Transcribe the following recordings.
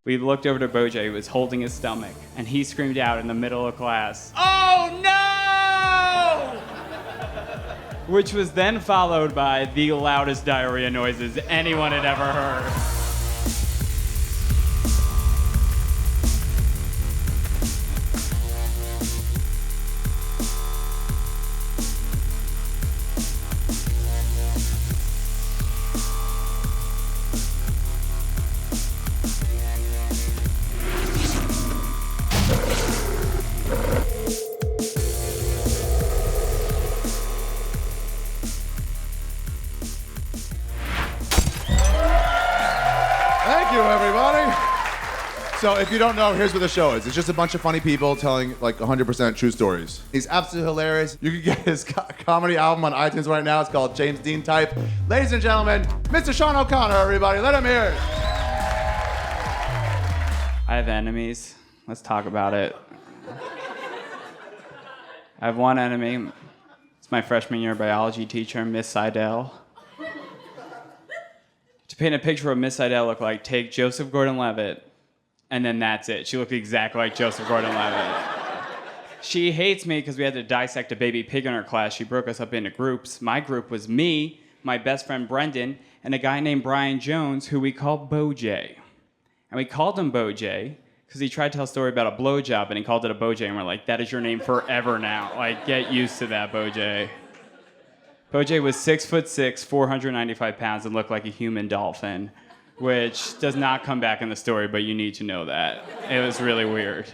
We looked over to Bojay, who was holding his stomach, and he screamed out in the middle of class, "Oh no!" Which was then followed by the loudest diarrhea noises anyone had ever heard. Thank you, everybody. So if you don't know, here's what the show is. It's just a bunch of funny people telling like 100% true stories. He's absolutely hilarious. You can get his comedy album on iTunes right now. It's called James Dean Type. Ladies and gentlemen, Mr. Sean O'Connor, everybody. Let him hear it. I have enemies. Let's talk about it. I have one enemy. It's my freshman year biology teacher, Miss Seidel. To paint a picture of what Miss Seidel looked like, take Joseph Gordon-Levitt, and then that's it. She looked exactly like Joseph Gordon-Levitt. She hates me because we had to dissect a baby pig in her class. She broke us up into groups. My group was me, my best friend Brendan, and a guy named Brian Jones, who we called Bojay. And we called him Bojay because he tried to tell a story about a blowjob, and he called it a Bojay, and we're like, that is your name forever now. Like, get used to that, Bojay. Bojay was 6'6", 495 pounds, and looked like a human dolphin, which does not come back in the story, but you need to know that. It was really weird.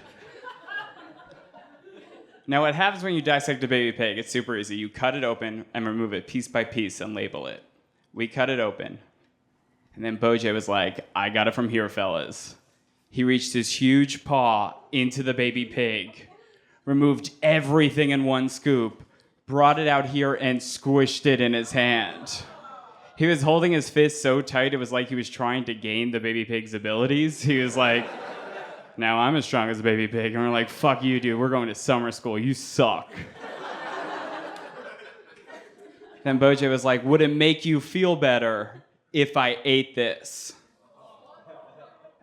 Now, what happens when you dissect a baby pig? It's super easy. You cut it open and remove it piece by piece and label it. We cut it open, and then Bojay was like, I got it from here, fellas. He reached his huge paw into the baby pig, removed everything in one scoop, brought it out here, and squished it in his hand. He was holding his fist so tight, it was like he was trying to gain the baby pig's abilities. He was like, now I'm as strong as a baby pig. And we're like, fuck you, dude. We're going to summer school. You suck. Then Bojay was like, would it make you feel better if I ate this?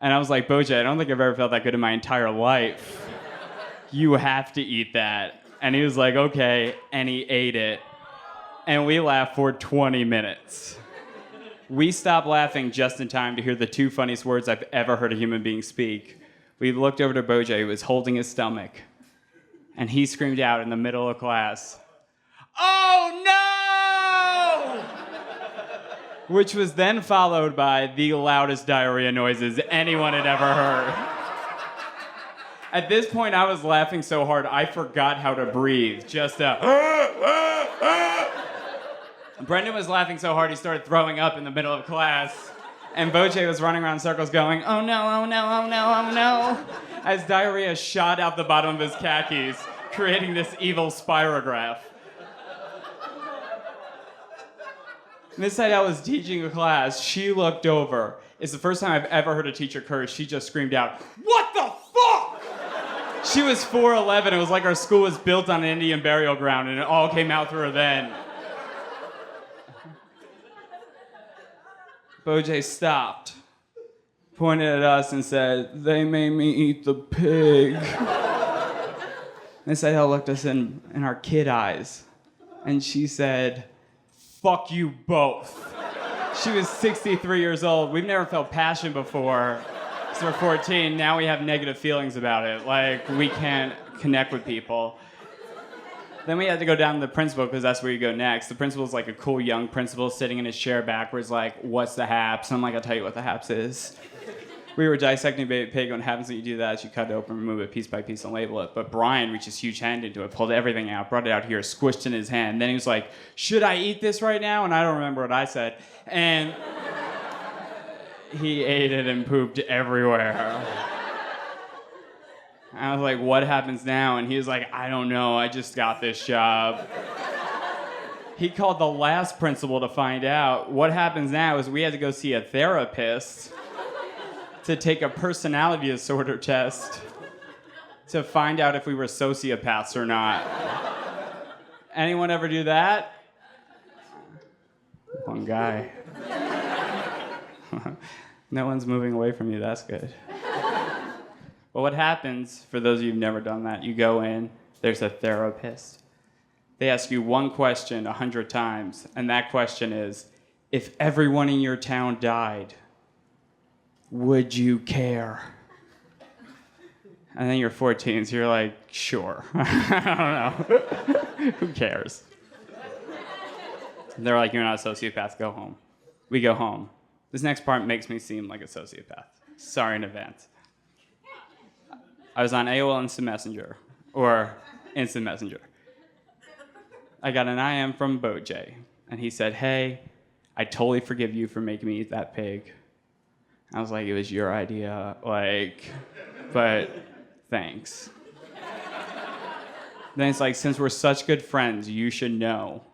And I was like, Bojay, I don't think I've ever felt that good in my entire life. You have to eat that. And he was like, okay, and he ate it. And we laughed for 20 minutes. We stopped laughing just in time to hear the two funniest words I've ever heard a human being speak. We looked over to Bojay, who was holding his stomach, and he screamed out in the middle of class, "Oh no!" Which was then followed by the loudest diarrhea noises anyone had ever heard. At this point, I was laughing so hard, I forgot how to breathe. Brendan was laughing so hard, he started throwing up in the middle of class. And Bojay was running around in circles going, oh no, oh no, oh no, oh no, as diarrhea shot out the bottom of his khakis, creating this evil spirograph. Miss Seidel was teaching a class. She looked over. It's the first time I've ever heard a teacher curse. She just screamed out, what the fuck? She was 4'11". It was like our school was built on an Indian burial ground, and it all came out through her then. Bojay stopped, pointed at us, and said, they made me eat the pig. Miss Seidel looked us in our kid eyes, and she said, fuck you both. She was 63 years old. We've never felt passion before. So we're 14, now we have negative feelings about it. Like, we can't connect with people. Then we had to go down to the principal, because that's where you go next. The principal's like a cool young principal sitting in his chair backwards like, what's the haps? I'm like, I'll tell you what the haps is. We were dissecting a baby pig. What happens when you do that is you cut it open, remove it piece by piece, and label it. But Brian reached his huge hand into it, pulled everything out, brought it out here, squished in his hand. Then he was like, should I eat this right now? And I don't remember what I said. And he ate it and pooped everywhere. I was like, what happens now? And he was like, I don't know, I just got this job. He called the last principal to find out. What happens now is we had to go see a therapist to take a personality disorder test to find out if we were sociopaths or not. Anyone ever do that? One guy. No one's moving away from you, that's good. Well, what happens, for those of you who've never done that, you go in, there's a therapist. They ask you one question 100 times, and that question is, if everyone in your town died, would you care? And then you're 14, so you're like, sure. I don't know. Who cares? They're like, you're not a sociopath, go home. We go home. This next part makes me seem like a sociopath. Sorry in advance. I was on AOL Instant Messenger, or Instant Messenger. I got an IM from Bojay, and he said, hey, I totally forgive you for making me eat that pig. I was like, it was your idea, but thanks. Then it's like, since we're such good friends, you should know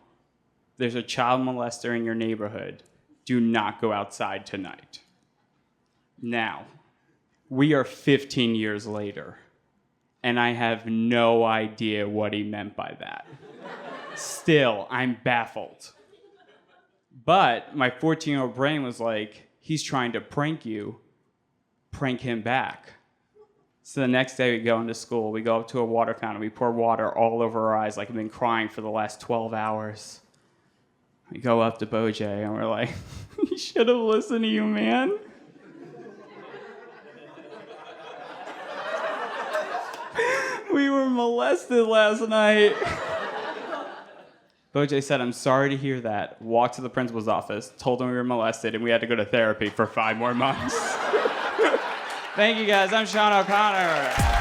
there's a child molester in your neighborhood. Do not go outside tonight. Now, we are 15 years later, and I have no idea what he meant by that. Still, I'm baffled. But my 14-year-old brain was like, he's trying to prank you, prank him back. So the next day we go into school, we go up to a water fountain, we pour water all over our eyes like I've been crying for the last 12 hours. We go up to Bojay and we're like, we should have listened to you, man. We were molested last night. Bojay said, I'm sorry to hear that. Walked to the principal's office, told him we were molested, and we had to go to therapy for 5 more months. Thank you, guys. I'm Sean O'Connor.